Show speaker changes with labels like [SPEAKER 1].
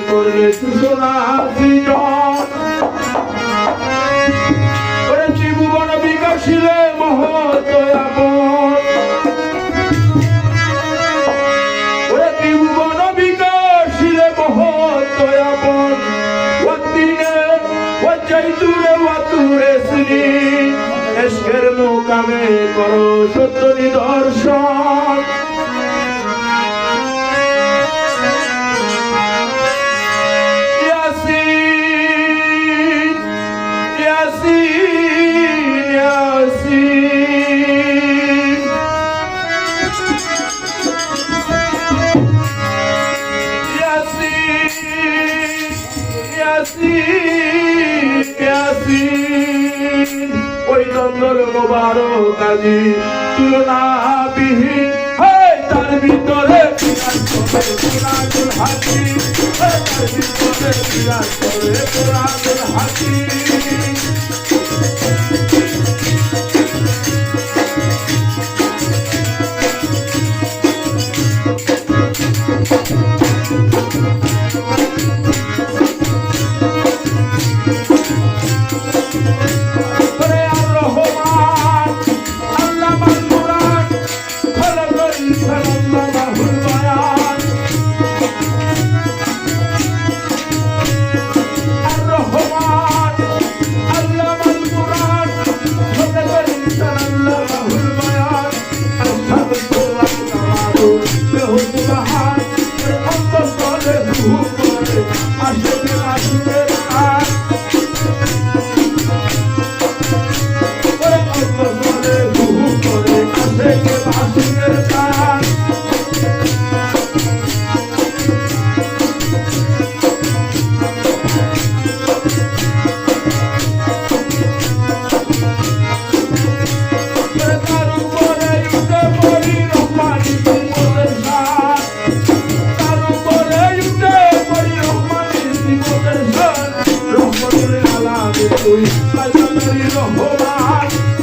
[SPEAKER 1] করলে সূচনা ত্রিভুবন বিকাশিলে মহৎ ত্রিভুবন বিকাশিলে মহৎ এসকের মোকামে করো সত্য নিদর্শন ওই দ্বন্দ্বর মোবারক আজি তুলনাবিহীন তার ভিতরে বিরাজ করে কোরআনুল হাকিম তার ভিতরে বিরাজ করে কোরআনুল হাকিম Roma